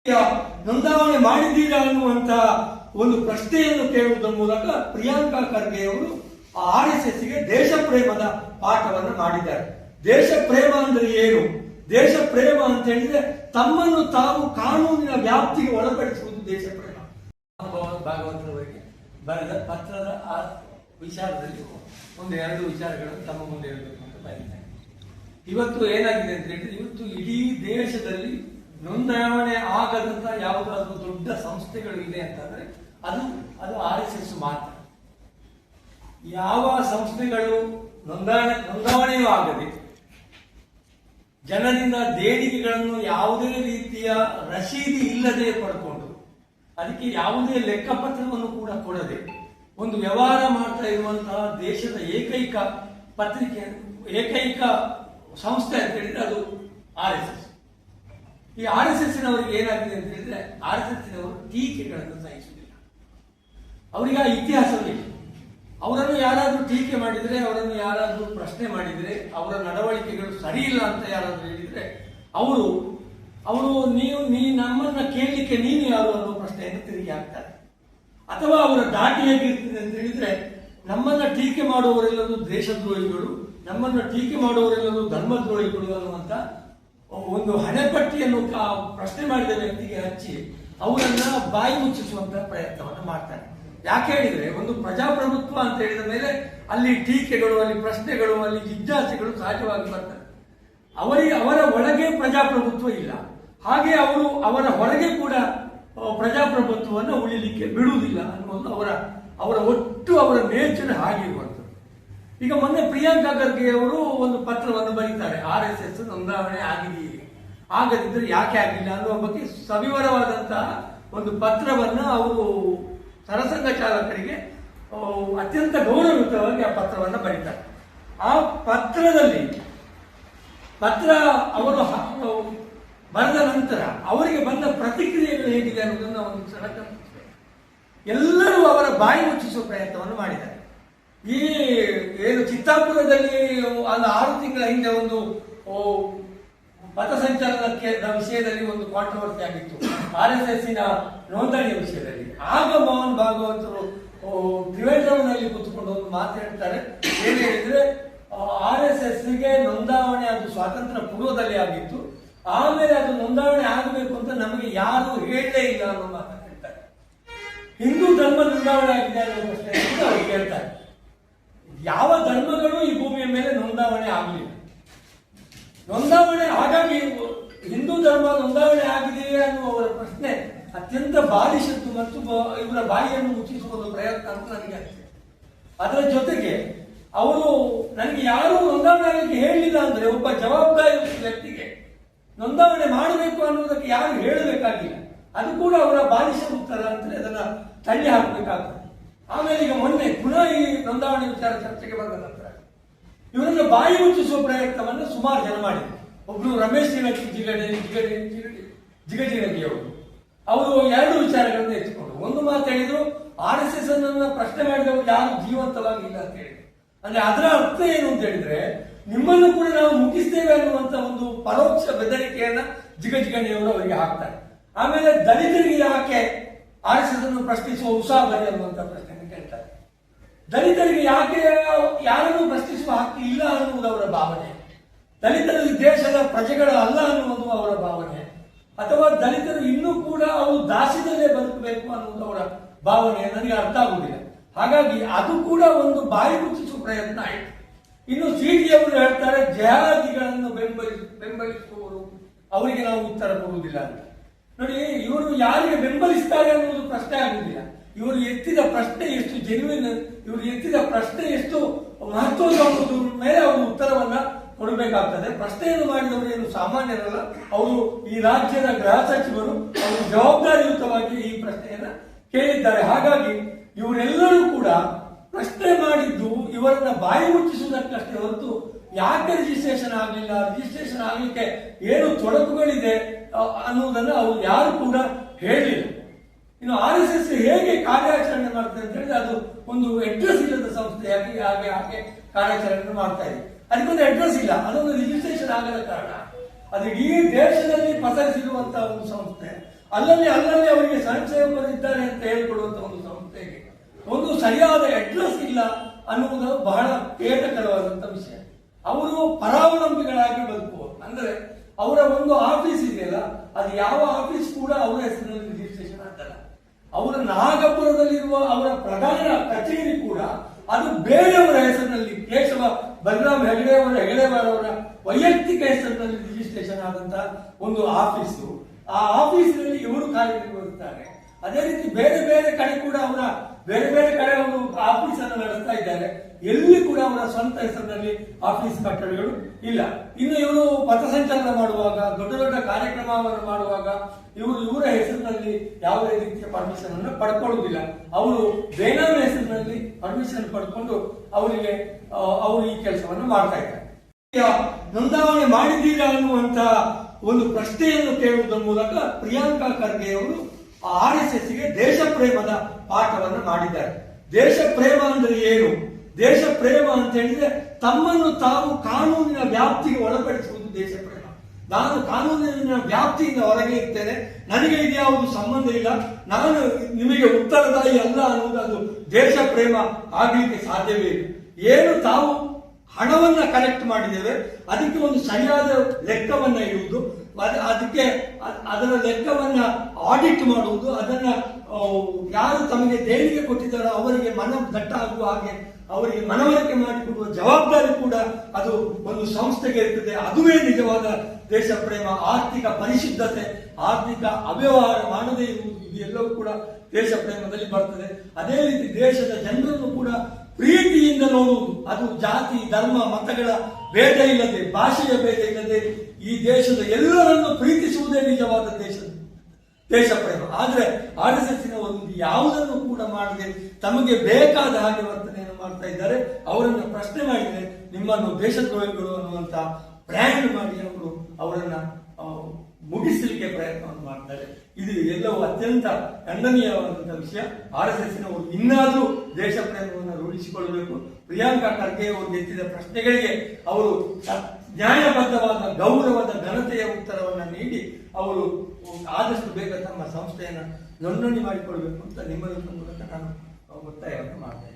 ನೋಂದಾವಣೆ ಮಾಡಿದ್ದೀರಾ ಅನ್ನುವಂತ ಒಂದು ಪ್ರಶ್ನೆಯನ್ನು ಕೇಳುವುದರ ಮೂಲಕ ಪ್ರಿಯಾಂಕಾ ಖರ್ಗೆ ಅವರು RSS ಗೆ ದೇಶ ಪ್ರೇಮದ ಪಾಠವನ್ನು ಮಾಡಿದ್ದಾರೆ. ದೇಶ ಪ್ರೇಮ ಅಂದ್ರೆ ಏನು? ದೇಶ ಪ್ರೇಮ ಅಂತ ಹೇಳಿದ್ರೆ ತಮ್ಮನ್ನು ತಾವು ಕಾನೂನಿನ ವ್ಯಾಪ್ತಿಗೆ ಒಳಪಡಿಸುವುದು ದೇಶ ಪ್ರೇಮ. ಭಾಗವತರವರಿಗೆ ಬರೆದ ಪತ್ರದ ಆ ವಿಚಾರದಲ್ಲಿ ಒಂದು ಎರಡು ವಿಚಾರಗಳನ್ನು ತಮ್ಮ ಮುಂದೆ ಹೇಳಬೇಕು ಅಂತ ಬಯಸ್ತೇನೆ. ಇವತ್ತು ಏನಾಗಿದೆ ಅಂತ ಹೇಳಿದ್ರೆ, ಇವತ್ತು ಇಡೀ ದೇಶದಲ್ಲಿ ನೋಂದಾವಣೆ ಆಗದಂತ ಯಾವುದಾದ್ರೂ ದೊಡ್ಡ ಸಂಸ್ಥೆಗಳು ಇದೆ ಅಂತಂದ್ರೆ ಅದು RSS ಮಾತ್ರ. ಯಾವ ಸಂಸ್ಥೆಗಳು ನೋಂದಾವಣೆಯೂ ಆಗದೆ ಜನರಿಂದ ದೇಣಿಗೆಗಳನ್ನು ಯಾವುದೇ ರೀತಿಯ ರಶೀದಿ ಇಲ್ಲದೆ ಪಡ್ಕೊಂಡು ಅದಕ್ಕೆ ಯಾವುದೇ ಲೆಕ್ಕಪತ್ರವನ್ನು ಕೂಡ ಕೊಡದೆ ಒಂದು ವ್ಯವಹಾರ ಮಾಡ್ತಾ ಇರುವಂತಹ ದೇಶದ ಏಕೈಕ ಪತ್ರಿಕೆ, ಏಕೈಕ ಸಂಸ್ಥೆ ಅಂತ ಹೇಳಿದ್ರೆ ಅದು RSS. ಈ RSSನವರಿಗೆ ಏನಾಗಿದೆ ಅಂತ ಹೇಳಿದ್ರೆ, RSSನವರು ಟೀಕೆಗಳನ್ನು ಸಹಿಸುವುದಿಲ್ಲ. ಅವರಿಗೆ ಆ ಇತಿಹಾಸವಿಲ್ಲ. ಅವರನ್ನು ಯಾರಾದ್ರೂ ಟೀಕೆ ಮಾಡಿದ್ರೆ, ಅವರನ್ನು ಯಾರಾದ್ರೂ ಪ್ರಶ್ನೆ ಮಾಡಿದ್ರೆ, ಅವರ ನಡವಳಿಕೆಗಳು ಸರಿ ಇಲ್ಲ ಅಂತ ಯಾರಾದ್ರೂ ಹೇಳಿದ್ರೆ ಅವರು ನೀವು ನಮ್ಮನ್ನ ಕೇಳಲಿಕ್ಕೆ ನೀನು ಯಾರು ಅನ್ನೋ ಪ್ರಶ್ನೆಯನ್ನು ತಿರುಗಿ ಹಾಕ್ತಾರೆ. ಅಥವಾ ಅವರ ದಾಟಿ ಹೇಗಿರ್ತದೆ ಅಂತ ಹೇಳಿದ್ರೆ, ನಮ್ಮನ್ನ ಟೀಕೆ ಮಾಡುವವರೆಲ್ಲರೂ ದೇಶದ್ರೋಹಿಗಳು, ನಮ್ಮನ್ನ ಟೀಕೆ ಮಾಡುವವರೆಲ್ಲರೂ ಧರ್ಮದ್ರೋಹಿಗಳು ಅನ್ನುವಂತ ಒಂದು ಹಣೆಪಟ್ಟಿಯನ್ನು ಪ್ರಶ್ನೆ ಮಾಡಿದ ವ್ಯಕ್ತಿಗೆ ಹಚ್ಚಿ ಅವರನ್ನ ಬಾಯಿ ಮುಚ್ಚಿಸುವಂತ ಪ್ರಯತ್ನವನ್ನು ಮಾಡ್ತಾರೆ. ಯಾಕೆ ಹೇಳಿದ್ರೆ, ಒಂದು ಪ್ರಜಾಪ್ರಭುತ್ವ ಅಂತ ಹೇಳಿದ ಮೇಲೆ ಅಲ್ಲಿ ಟೀಕೆಗಳು, ಅಲ್ಲಿ ಪ್ರಶ್ನೆಗಳು, ಅಲ್ಲಿ ಜಿಜ್ಞಾಸೆಗಳು ಸಹಜವಾಗಿ ಬರ್ತವೆ. ಅವರ ಒಳಗೆ ಪ್ರಜಾಪ್ರಭುತ್ವ ಇಲ್ಲ, ಹಾಗೆ ಅವರ ಹೊರಗೆ ಕೂಡ ಪ್ರಜಾಪ್ರಭುತ್ವವನ್ನು ಉಳಿಲಿಕ್ಕೆ ಬಿಡುವುದಿಲ್ಲ ಅನ್ನೋದು ಅವರ ಅವರ ನೇಚರ್ ಹಾಗಿರುವಂಥದ್ದು. ಈಗ ಮೊನ್ನೆ ಪ್ರಿಯಾಂಕಾ ಖರ್ಗೆ ಅವರು ಒಂದು ಪತ್ರವನ್ನು ಬರೀತಾರೆ, RSS ನೋಂದಾವಣೆ ಆಗಿದೆಯೇ, ಆಗದಿದ್ದರೆ ಯಾಕೆ ಆಗಿಲ್ಲ ಅನ್ನುವ ಬಗ್ಗೆ ಸವಿವರವಾದಂತಹ ಒಂದು ಪತ್ರವನ್ನು ಅವರು ಸರಸಂಘ ಚಾಲಕರಿಗೆ ಅತ್ಯಂತ ಗೌರವಯುತವಾಗಿ ಆ ಪತ್ರವನ್ನು ಬರೀತಾರೆ. ಆ ಪತ್ರದಲ್ಲಿ ಅವರು ಬರೆದ ನಂತರ ಅವರಿಗೆ ಬಂದ ಪ್ರತಿಕ್ರಿಯೆಗಳು ಹೇಗಿದೆ ಅನ್ನೋದನ್ನು ಒಂದು ಸಲ ಎಲ್ಲರೂ ಅವರ ಬಾಯಿ ಮುಚ್ಚಿಸುವ ಪ್ರಯತ್ನವನ್ನು ಮಾಡಿದ್ದಾರೆ. ಈ ಏನು ಚಿತ್ತಾಪುರದಲ್ಲಿ ಒಂದು 6 ತಿಂಗಳ ಹಿಂದೆ ಒಂದು ಪಥಸಂಚಲನಕ್ಕೆ ವಿಷಯದಲ್ಲಿ ಒಂದು ಕಾಂಟ್ರವರ್ಸಿ ಆಗಿತ್ತು, RSSನ ನೋಂದಣಿಯ ವಿಷಯದಲ್ಲಿ. ಆಗ ಮೋಹನ್ ಭಾಗವತರು ತ್ರಿವೇಂದ್ರಂನಲ್ಲಿ ಕೂತ್ಕೊಂಡು ಒಂದು ಮಾತು ಹೇಳ್ತಾರೆ. ಏನು ಹೇಳಿದ್ರೆ, RSSಗೆ ನೋಂದಾವಣೆ ಅದು ಸ್ವಾತಂತ್ರ್ಯ ಪೂರ್ವದಲ್ಲಿ ಆಗಿತ್ತು, ಆಮೇಲೆ ಅದು ನೋಂದಾವಣೆ ಆಗಬೇಕು ಅಂತ ನಮಗೆ ಯಾರು ಹೇಳಲೇ ಇಲ್ಲ ಅನ್ನೋ ಮಾತನ್ನು ಹೇಳ್ತಾರೆ. ಹಿಂದೂ ಧರ್ಮ ನೋಂದಾವಣೆ ಆಗಿದೆ ಅನ್ನೋ ಪ್ರಶ್ನೆ ಅವ್ರು ಹೇಳ್ತಾರೆ. ಯಾವ ಧರ್ಮಗಳು ಈ ಭೂಮಿಯ ಮೇಲೆ ನೋಂದಾವಣೆ ಆಗಲಿಲ್ಲ. ನೋಂದಾವಣೆ ಹಾಗಾಗಿ ಹಿಂದೂ ಧರ್ಮ ನೋಂದಾವಣೆ ಆಗಿದೆಯೇ ಅನ್ನುವವರ ಪ್ರಶ್ನೆ ಅತ್ಯಂತ ಬಾಲಿಶದ್ದು ಮತ್ತು ಇವರ ಬಾಯಿಯನ್ನು ಮುಚ್ಚಿಸುವ ಪ್ರಯತ್ನ ಅಂತ ನನಗೆ ಆಗ್ತದೆ. ಅದರ ಜೊತೆಗೆ ನನಗೆ ಯಾರು ನೋಂದಾವಣೆ ಆಗಲಿಕ್ಕೆ ಹೇಳಲಿಲ್ಲ ಅಂದ್ರೆ, ಒಬ್ಬ ಜವಾಬ್ದಾರಿ ವ್ಯಕ್ತಿಗೆ ನೋಂದಾವಣೆ ಮಾಡಬೇಕು ಅನ್ನೋದಕ್ಕೆ ಯಾರು ಹೇಳಬೇಕಾಗಿಲ್ಲ. ಅದು ಕೂಡ ಅವರ ಬಾಲಿಶ ಉತ್ತರ ಅಂತಲೇ ಅದನ್ನ ತಳ್ಳಿ ಹಾಕಬೇಕಾಗ್ತದೆ. ಆಮೇಲೆ ಈಗ ಮೊನ್ನೆ ಪುನಃ ಈ ನೋಂದಾವಣೆ ವಿಚಾರ ಚರ್ಚೆಗೆ ಬಂದ ನಂತರ ಇವರನ್ನು ಬಾಯಿ ಮುಚ್ಚಿಸುವ ಪ್ರಯತ್ನವನ್ನು ಸುಮಾರು ಜನ ಮಾಡಿದರು. ಒಬ್ರು ರಮೇಶ್ ಜಿಗಜಿಣಗಿ ಅವರು 2 ವಿಚಾರಗಳನ್ನು ಎತ್ತಿಕೊಂಡು ಒಂದು ಮಾತು ಹೇಳಿದ್ರು, RSS ಅನ್ನ ಪ್ರಶ್ನೆ ಮಾಡಿದವರು ಯಾರು ಜೀವಂತವಾಗಿ ಇಲ್ಲ ಅಂತ ಹೇಳಿದ್ರು. ಅಂದ್ರೆ ಅದರ ಅರ್ಥ ಏನು ಅಂತ ಹೇಳಿದ್ರೆ, ನಿಮ್ಮನ್ನು ಕೂಡ ನಾವು ಮುಗಿಸ್ತೇವೆ ಅನ್ನುವಂತ ಒಂದು ಪರೋಕ್ಷ ಬೆದರಿಕೆಯನ್ನ ಜಿಗಜಿಗಣಿಯವರು ಅವರಿಗೆ ಹಾಕ್ತಾರೆ. ಆಮೇಲೆ ದಲಿತರಿಗೆ ಯಾಕೆ RSS ಅನ್ನು ಪ್ರಶ್ನಿಸುವ ಉಸಾಬರಿ ಅನ್ನುವಂತ ಪ್ರಶ್ನೆಯನ್ನು ಕೇಳ್ತಾರೆ. ದಲಿತರಿಗೆ ಯಾಕೆ ಯಾರನ್ನು ಪ್ರಶ್ನಿಸುವ ಹಕ್ಕು ಇಲ್ಲ ಅನ್ನುವುದು ಅವರ ಭಾವನೆ, ದಲಿತರು ಈ ದೇಶದ ಪ್ರಜೆಗಳು ಅಲ್ಲ ಅನ್ನುವುದು ಅವರ ಭಾವನೆ, ಅಥವಾ ದಲಿತರು ಇನ್ನೂ ಕೂಡ ಅವರು ದಾಸ್ಯದಲ್ಲೇ ಬದುಕಬೇಕು ಅನ್ನುವುದು ಅವರ ಭಾವನೆ ನನಗೆ ಅರ್ಥ ಆಗುವುದಿಲ್ಲ. ಹಾಗಾಗಿ ಅದು ಕೂಡ ಒಂದು ಬಾಯಿ ಮುಚ್ಚಿಸುವ ಪ್ರಯತ್ನ ಆಯಿತು. ಇನ್ನು CT ಅವರು ಹೇಳ್ತಾರೆ, ಜಹಾದಿಗಳನ್ನು ಬೆಂಬಲಿಸುವವರು ಅವರಿಗೆ ನಾವು ಉತ್ತರ ಕೊಡುವುದಿಲ್ಲ ಅಂತ. ನೋಡಿ, ಇವರು ಯಾರಿಗೆ ಬೆಂಬಲಿಸ್ತಾರೆ ಅನ್ನುವುದು ಪ್ರಶ್ನೆ ಆಗುವುದಿಲ್ಲ. ಇವರು ಎತ್ತಿದ ಪ್ರಶ್ನೆ ಎಷ್ಟು ಜೆನ್ಯೂನ್, ಇವರು ಎತ್ತಿದ ಪ್ರಶ್ನೆ ಎಷ್ಟು ಮಹತ್ವದ ಅನ್ನೋದ್ರ ಮೇಲೆ ಅವರು ಉತ್ತರವನ್ನ ಕೊಡಬೇಕಾಗ್ತದೆ. ಪ್ರಶ್ನೆಯನ್ನು ಮಾಡಿದವರು ಏನು ಸಾಮಾನ್ಯರಲ್ಲ, ಅವರು ಈ ರಾಜ್ಯದ ಗೃಹ ಸಚಿವರು, ಅವರು ಜವಾಬ್ದಾರಿಯುತವಾಗಿ ಈ ಪ್ರಶ್ನೆಯನ್ನ ಕೇಳಿದ್ದಾರೆ. ಹಾಗಾಗಿ ಇವರೆಲ್ಲರೂ ಕೂಡ ಪ್ರಶ್ನೆ ಮಾಡಿದ್ದು ಇವರನ್ನ ಬಾಯಿ ಮುಚ್ಚಿಸುವುದಕ್ಕಷ್ಟೇ ಹೊರತು ಯಾಕೆ ರಿಜಿಸ್ಟ್ರೇಷನ್ ಆಗಲಿಲ್ಲ, ರಿಜಿಸ್ಟ್ರೇಷನ್ ಆಗಲಿಕ್ಕೆ ಏನು ತೊಡಕುಗಳಿದೆ ಅನ್ನುವುದನ್ನು ಅವರು ಯಾರು ಕೂಡ ಹೇಳಿಲ್ಲ. ಇನ್ನು RSS ಹೇಗೆ ಕಾರ್ಯಾಚರಣೆ ಮಾಡ್ತದೆ ಅಂತ ಹೇಳಿದ್ರೆ, ಅದು ಒಂದು ಅಡ್ರೆಸ್ ಇಲ್ಲದ ಸಂಸ್ಥೆಯಾಗಿ ಹಾಗೆ ಕಾರ್ಯಾಚರಣೆ ಮಾಡ್ತಾ ಇದೆ. ಅದಕ್ಕೊಂದು ಅಡ್ರೆಸ್ ಇಲ್ಲ, ಅದೊಂದು ರಿಜಿಸ್ಟ್ರೇಷನ್ ಆಗದ ಕಾರಣ ಅದು ಇಡೀ ದೇಶದಲ್ಲಿ ಪಸರಿಸಿರುವಂತಹ ಒಂದು ಸಂಸ್ಥೆ. ಅಲ್ಲಲ್ಲಿ ಅವರಿಗೆ ಸ್ವಯಂ ಸೇವಕರು ಇದ್ದಾರೆ ಅಂತ ಹೇಳಿಕೊಳ್ಳುವಂತ ಒಂದು ಸಂಸ್ಥೆಗೆ ಒಂದು ಸರಿಯಾದ ಅಡ್ರೆಸ್ ಇಲ್ಲ ಅನ್ನುವುದು ಬಹಳ ಖೇದಕರವಾದಂತ ವಿಷಯ. ಅವರು ಪರಾವಲಂಬಿಗಳಾಗಿ ಬದುಕುವರು. ಅಂದ್ರೆ ಅವರ ಒಂದು ಆಫೀಸ್ ಇದೆಯಲ್ಲ, ಅದು ಯಾವ ಆಫೀಸ್ ಕೂಡ ಅವರ ಹೆಸರಿನಲ್ಲಿ ರಿಜಿಸ್ಟ್ರೇಷನ್ ಆಗಲ್ಲ. ಅವರ ನಾಗಪುರದಲ್ಲಿರುವ ಅವರ ಪ್ರಧಾನ ಕಚೇರಿ ಕೂಡ ಅದು ಬೇರೆಯವರ ಹೆಸರಿನಲ್ಲಿ, ಕೇಶವ ಬಲರಾಮ್ ಹೆಗಡೆಯವರ ವೈಯಕ್ತಿಕ ಹೆಸರಿನಲ್ಲಿ ರಿಜಿಸ್ಟ್ರೇಷನ್ ಆದಂತಹ ಒಂದು ಆಫೀಸು. ಆ ಆಫೀಸಿನಲ್ಲಿ ಇವರು ಕಾರ್ಯನಿರ್ವಹಿಸುತ್ತಾರೆ. ಅದೇ ರೀತಿ ಬೇರೆ ಬೇರೆ ಕಡೆ ಕೂಡ ಅವರ ಬೇರೆ ಬೇರೆ ಕಡೆ ಅವರು ಆಫೀಸ್ ಅನ್ನು ನಡೆಸ್ತಾ ಇದ್ದಾರೆ. ಎಲ್ಲಿ ಕೂಡ ಅವರ ಸ್ವಂತ ಹೆಸರಿನಲ್ಲಿ ಆಫೀಸ್ ಕಟ್ಟಡಗಳು ಇಲ್ಲ. ಇನ್ನು ಇವರು ಪಥಸಂಚಲನ ಮಾಡುವಾಗ, ದೊಡ್ಡ ದೊಡ್ಡ ಕಾರ್ಯಕ್ರಮವನ್ನು ಮಾಡುವಾಗ ಇವರ ಹೆಸರಿನಲ್ಲಿ ಯಾವುದೇ ರೀತಿಯ ಪರ್ಮಿಷನ್ ಅನ್ನು ಪಡ್ಕೊಳ್ಳುವುದಿಲ್ಲ. ಅವರು ಬೇನಾಮಿ ಹೆಸರಿನಲ್ಲಿ ಪರ್ಮಿಷನ್ ಪಡ್ಕೊಂಡು ಅವರು ಈ ಕೆಲಸವನ್ನು ಮಾಡ್ತಾ ಇದ್ದಾರೆ. ನೋಂದಾವಣೆ ಮಾಡಿದ್ದೀರಾ ಅನ್ನುವಂತ ಒಂದು ಪ್ರಶ್ನೆಯನ್ನು ಕೇಳುವುದರ ಮೂಲಕ ಪ್ರಿಯಾಂಕಾ ಖರ್ಗೆ ಅವರು RSS ಗೆ ದೇಶ ಪ್ರೇಮದ ಪಾಠವನ್ನು ಮಾಡಿದ್ದಾರೆ. ದೇಶ ಪ್ರೇಮ ಅಂದ್ರೆ ಏನು? ದೇಶ ಪ್ರೇಮ ಅಂತ ಹೇಳಿದ್ರೆ ತಮ್ಮನ್ನು ತಾವು ಕಾನೂನಿನ ವ್ಯಾಪ್ತಿಗೆ ಒಳಪಡಿಸುವುದು ದೇಶ ಪ್ರೇಮ. ನಾನು ಕಾನೂನಿನ ವ್ಯಾಪ್ತಿಯಿಂದ ಹೊರಗೆ ಇರ್ತೇನೆ, ನನಗೆ ಇದ್ಯಾವುದು ಸಂಬಂಧ ಇಲ್ಲ, ನಾನು ನಿಮಗೆ ಉತ್ತರದಾಯಿ ಅಲ್ಲ ಅನ್ನುವುದು ಅದು ದೇಶ ಪ್ರೇಮ ಆಗಲಿಕ್ಕೆ ಸಾಧ್ಯವೇ ಇಲ್ಲ. ಏನು ತಾವು ಹಣವನ್ನ ಕಲೆಕ್ಟ್ ಮಾಡಿದ್ದೇವೆ ಅದಕ್ಕೆ ಒಂದು ಸರಿಯಾದ ಲೆಕ್ಕವನ್ನ ಇಡುವುದು, ಅದಕ್ಕೆ ಅದರ ಲೆಕ್ಕವನ್ನ ಆಡಿಟ್ ಮಾಡುವುದು, ಅದನ್ನ ಯಾರು ತಮಗೆ ದೇಣಿಗೆ ಕೊಟ್ಟಿದ್ದಾರೋ ಅವರಿಗೆ ಮನ ದಟ್ಟ ಆಗುವ ಹಾಗೆ ಅವರಿಗೆ ಮನವರಿಕೆ ಮಾಡಿಕೊಡುವ ಜವಾಬ್ದಾರಿ ಕೂಡ ಅದು ಒಂದು ಸಂಸ್ಥೆಗೆ ಇರ್ತದೆ. ಅದುವೇ ನಿಜವಾದ ದೇಶ ಪ್ರೇಮ. ಆರ್ಥಿಕ ಪರಿಶುದ್ಧತೆ, ಆರ್ಥಿಕ ಅವ್ಯವಹಾರ ಮಾಡದೇ ಇರುವುದು, ಇದೆಲ್ಲವೂ ಕೂಡ ದೇಶ ಪ್ರೇಮದಲ್ಲಿ ಬರ್ತದೆ. ಅದೇ ರೀತಿ ದೇಶದ ಜನರನ್ನು ಕೂಡ ಪ್ರೀತಿಯಿಂದ ನೋಡುವುದು, ಅದು ಜಾತಿ ಧರ್ಮ ಮತಗಳ ಭೇದ ಇಲ್ಲದೆ, ಭಾಷೆಯ ಭೇದ ಇಲ್ಲದೆ ಈ ದೇಶದ ಎಲ್ಲರನ್ನು ಪ್ರೀತಿಸುವುದೇ ನಿಜವಾದ ದೇಶ ಪ್ರೇಮ. ಆದ್ರೆ RSS ಒಂದು ಯಾವುದನ್ನು ಕೂಡ ಮಾಡದೆ ತಮಗೆ ಬೇಕಾದ ಹಾಗೆ ವರ್ತನೆಯನ್ನು ಮಾಡ್ತಾ ಇದ್ದಾರೆ. ಅವರನ್ನು ಪ್ರಶ್ನೆ ಮಾಡಿದರೆ ನಿಮ್ಮನ್ನು ದೇಶದ್ರೋಹಿಗಳು ಅನ್ನುವಂತ ಬ್ರ್ಯಾಂಡ್ ಮಾಡಿ ಅವರನ್ನ ಮುಗಿಸಲಿಕ್ಕೆ ಪ್ರಯತ್ನವನ್ನು ಮಾಡ್ತಾರೆ. ಇದು ಎಲ್ಲವೂ ಅತ್ಯಂತ ಖಂಡನೀಯವಾದಂತಹ ವಿಷಯ. RSS ಇನ್ನಾದರೂ ದೇಶ ಪ್ರೇಮವನ್ನು ರೂಢಿಸಿಕೊಳ್ಳಬೇಕು. ಪ್ರಿಯಾಂಕಾ ಖರ್ಗೆ ಅವರು ಎತ್ತಿದ ಪ್ರಶ್ನೆಗಳಿಗೆ ಅವರು ನ್ಯಾಯಬದ್ಧವಾದ ಗೌರವದ ಘನತೆಯ ಉತ್ತರವನ್ನು ನೀಡಿ ಅವರು ಆದಷ್ಟು ಬೇಗ ತಮ್ಮ ಸಂಸ್ಥೆಯನ್ನು ನೋಂದಣಿ ಮಾಡಿಕೊಳ್ಬೇಕು ಅಂತ ನಿಮ್ಮದರ ಮೂಲಕ ನಾನು ಒತ್ತಾಯವನ್ನು ಮಾಡ್ತೇನೆ.